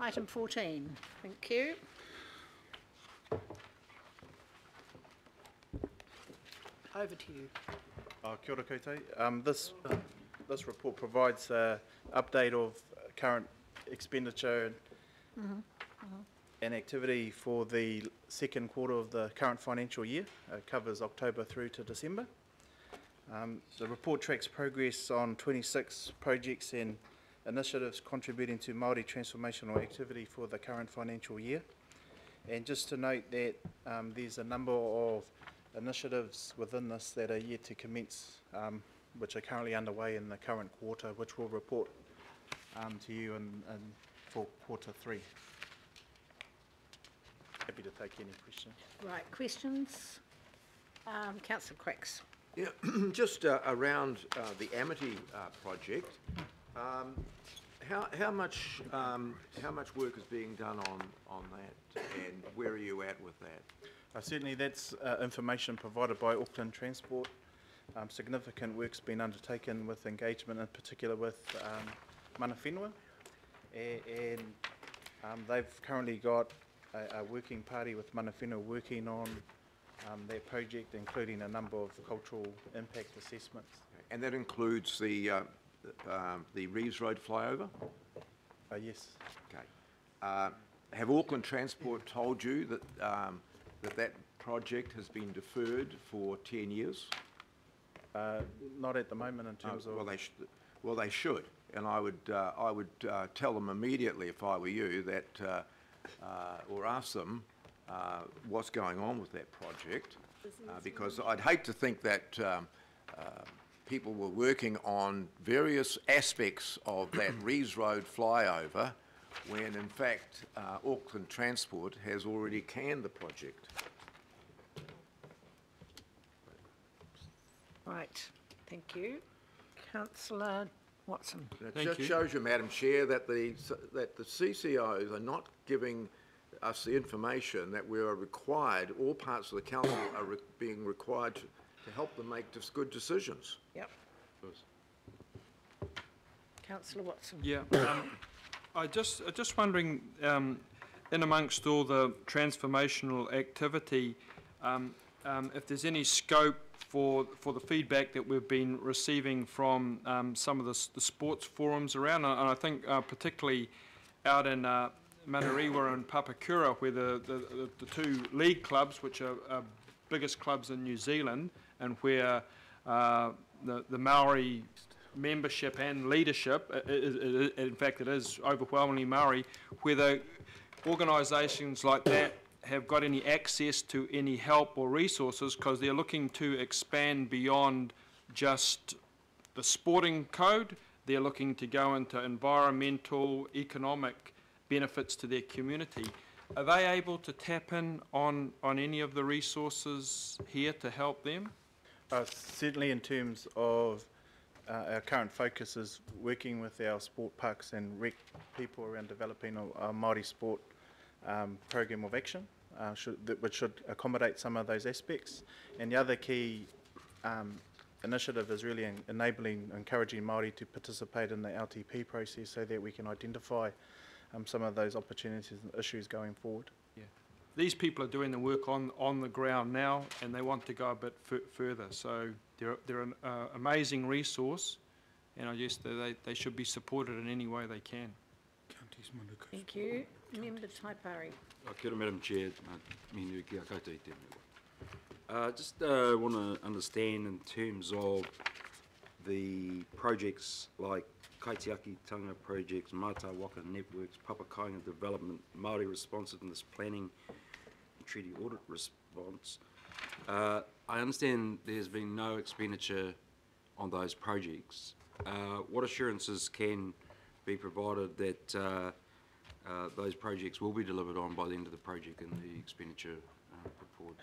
Item 14. Thank you. Over to you. Kia ora koutou. This report provides an update of current expenditure and activity for the second quarter of the current financial year. It covers October through to December. The report tracks progress on 26 projects and initiatives contributing to Māori transformational activity for the current financial year. And just to note that there's a number of initiatives within this that are yet to commence, which are currently underway in the current quarter, which we'll report to you for quarter 3. Happy to take any questions. Right, questions? Councillor Cracks. Yeah, just around the Amity Project, how much work is being done on that, and where are you at with that? Certainly that's information provided by Auckland Transport. Significant work's been undertaken with engagement, in particular with mana whenua, and they've currently got a working party with mana whenua working on that project, including a number of cultural impact assessments. And that includes the Reeves Road flyover? Yes. Okay. Have Auckland Transport told you that that project has been deferred for 10 years? Not at the moment in terms of... Well, they should, and I would tell them immediately if I were you that, or ask them what's going on with that project, because I'd hate to think that people were working on various aspects of that Reeves Road flyover when in fact Auckland Transport has already canned the project. Right, thank you. Councillor Watson. It just shows you, Madam Chair, that the CCOs are not giving us the information that we are required, all parts of the council are being required to help them make good decisions. Yep. Councillor Watson. Yeah, I just wondering, in amongst all the transformational activity, if there's any scope for the feedback that we've been receiving from some of the sports forums around, and I think particularly out in Manariwa and Papakura, where the two league clubs, which are biggest clubs in New Zealand, and where the Maori membership and leadership, in fact it is overwhelmingly Maori, whether organisations like that have got any access to any help or resources, because they're looking to expand beyond just the sporting code. They're looking to go into environmental, economic benefits to their community. Are they able to tap in on any of the resources here to help them? Certainly in terms of our current focus is working with our sport parks and rec people around developing a Māori sport program of action, which should accommodate some of those aspects. And the other key initiative is really encouraging Māori to participate in the LTP process so that we can identify some of those opportunities and issues going forward. Yeah, these people are doing the work on the ground now, and they want to go a bit further. So they're an amazing resource, and I guess they should be supported in any way they can. Thank you. Member Taipari. Kia ora, Madam Chair. Just want to understand in terms of the projects like Kaitiaki Tanga projects, Mata Waka networks, Papakainga development, Māori responsiveness planning, treaty audit response. I understand there's been no expenditure on those projects. What assurances can be provided that those projects will be delivered on by the end of the project and the expenditure put forward?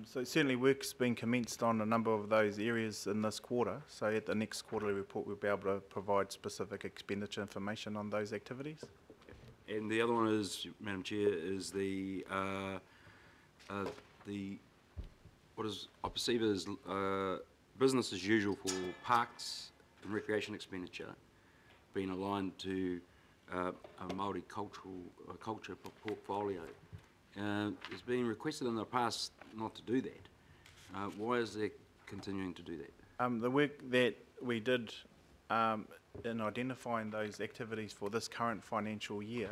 So certainly work's been commenced on a number of those areas in this quarter. So at the next quarterly report we'll be able to provide specific expenditure information on those activities. And the other one is, Madam Chair, is what is I perceive as business as usual for parks and recreation expenditure being aligned to a Maori culture portfolio. It's been requested in the past not to do that. Why is there continuing to do that? The work that we did in identifying those activities for this current financial year,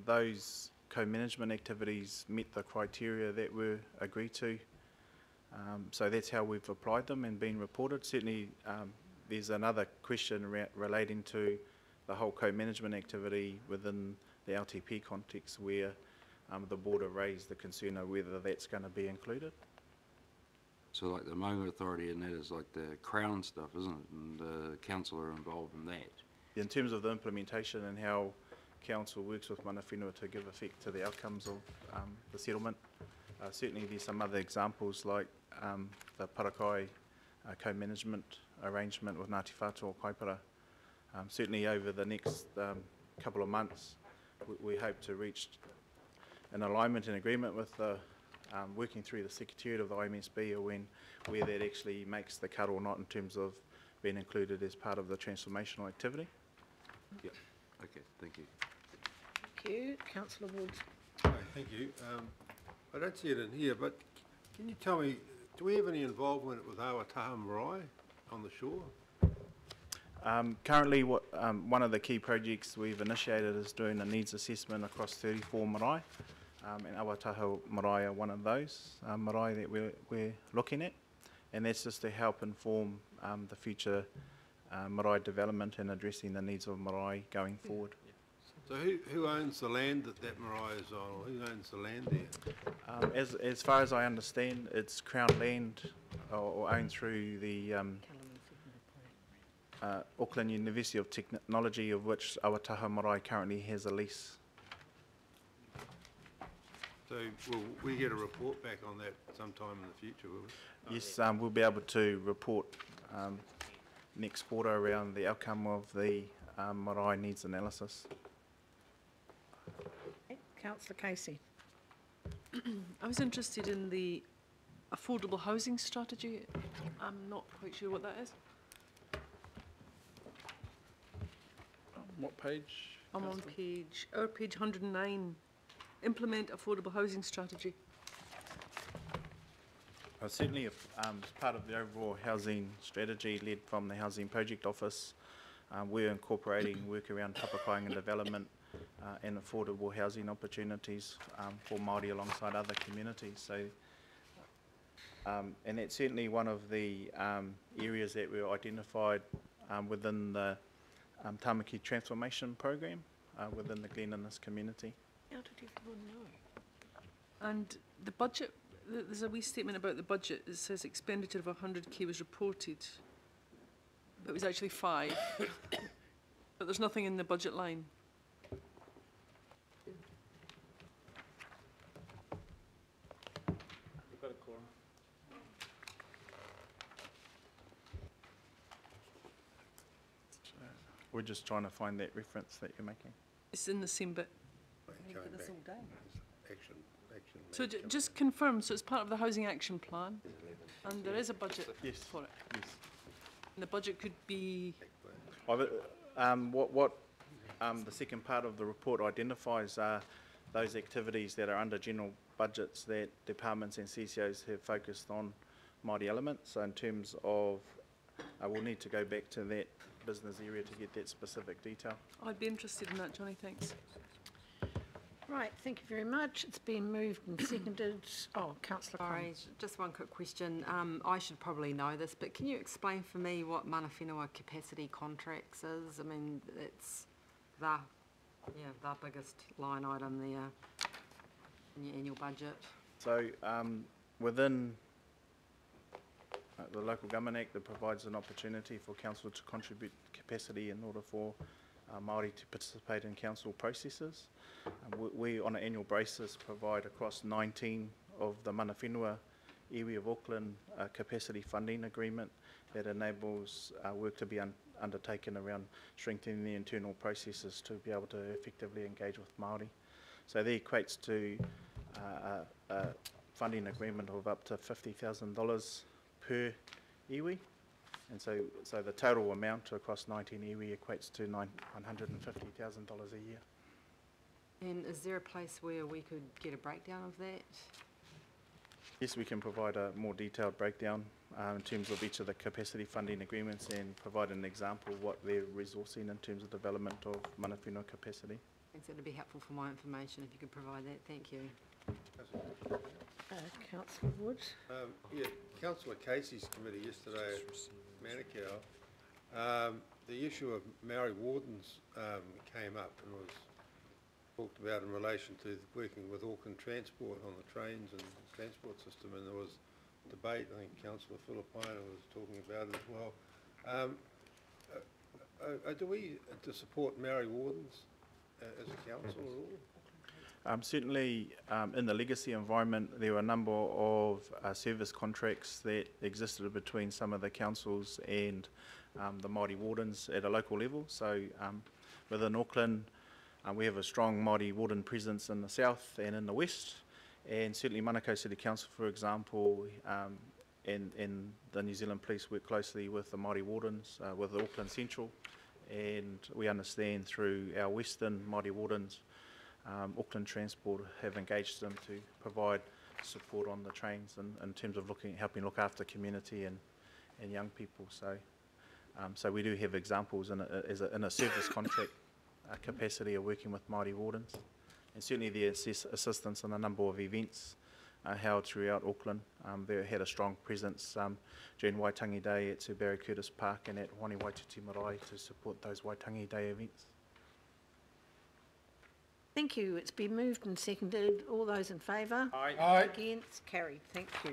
those co-management activities met the criteria that were agreed to. So that's how we've applied them and been reported. Certainly there's another question relating to the whole co-management activity within the LTP context where the board have raised the concern of whether that's going to be included. So like the Maunga Authority and that is like the Crown stuff, isn't it? And the council are involved in that. In terms of the implementation and how council works with mana whenua to give effect to the outcomes of the settlement, certainly there's some other examples like the Parakai co-management arrangement with Ngāti Whātua Kaipara. Certainly over the next couple of months we hope to reach an alignment and agreement with the working through the Secretariat of the IMSB or where that actually makes the cut or not in terms of being included as part of the transformational activity. Yeah. Okay, thank you. Thank you. Councillor Woods. Hi, thank you. I don't see it in here, but can you tell me, do we have any involvement with Awataha Marae on the shore? Currently, one of the key projects we've initiated is doing a needs assessment across 34 marae, and Awataha Marae are one of those marae that we're looking at, and that's just to help inform the future marae development and addressing the needs of marae going forward. So who owns the land that marae is on, or who owns the land there? As far as I understand, it's Crown land or owned through the Auckland University of Technology, of which Awataha Marae currently has a lease. So will we get a report back on that sometime in the future, will we? Yes, we'll be able to report next quarter around the outcome of the marae needs analysis. Councillor Casey. I was interested in the affordable housing strategy. I'm not quite sure what that is. What page? I'm on page 109. Implement affordable housing strategy. Certainly, as part of the overall housing strategy led from the Housing Project Office, we're incorporating work around tapakainga development and affordable housing opportunities for Māori alongside other communities. So, and that's certainly one of the areas that were identified within the Tamaki Transformation Program within the Glen Innes community. How did everyone know? And the budget, there's a wee statement about the budget. It says expenditure of 100k was reported, but it was actually 5. But there's nothing in the budget line. We're just trying to find that reference that you're making. It's in the same bit. Going back. Action. So just confirm, so it's part of the housing action plan, and there is a budget Yes. for it. Yes. And the budget could be, The second part of the report identifies are those activities that are under general budgets that departments and CCOs have focused on Māori elements. So in terms of, we'll need to go back to that business area to get that specific detail. I'd be interested in that, Johnny, thanks. Right, thank you very much. It's been moved and seconded. Oh, Councillor Sorry, Collins. just one quick question. I should probably know this, but can you explain for me what mana whenua capacity contracts is? I mean, it's the biggest line item there in your annual budget. So within the Local Government Act, that provides an opportunity for council to contribute capacity in order for Māori to participate in council processes. We on an annual basis provide across 19 of the mana whenua iwi of Auckland capacity funding agreement that enables work to be undertaken around strengthening the internal processes to be able to effectively engage with Māori. So that equates to a funding agreement of up to $50,000 per iwi, And so the total amount across 19 iwi equates to $150,000 a year. And is there a place where we could get a breakdown of that? Yes, we can provide a more detailed breakdown in terms of each of the capacity funding agreements and provide an example of what they're resourcing in terms of development of mana whenua capacity. Thanks, it'd be helpful for my information if you could provide that. Thank you. Councillor Wood. Yeah, Councillor Casey's committee yesterday at Manukau, the issue of Maori Wardens came up and was talked about in relation to working with Auckland Transport on the trains and transport system, and there was debate. I think Councillor Filipina was talking about it as well. Do we to support Maori Wardens as a council at all? Certainly, in the legacy environment, there were a number of service contracts that existed between some of the councils and the Maori Wardens at a local level. So within Auckland, we have a strong Maori Warden presence in the south and in the west. And certainly Manukau City Council, for example, and the New Zealand Police work closely with the Maori Wardens, with Auckland Central. And we understand through our western Maori Wardens, Auckland Transport have engaged them to provide support on the trains in terms of helping look after community and young people. So we do have examples in a service contract capacity of working with Maori Wardens, and certainly their assistance in a number of events held throughout Auckland. They had a strong presence during Waitangi Day at Sir Barry Curtis Park and at Hone Waituti Marae to support those Waitangi Day events. Thank you. It's been moved and seconded. All those in favour? Aye. Against? Carried. Thank you.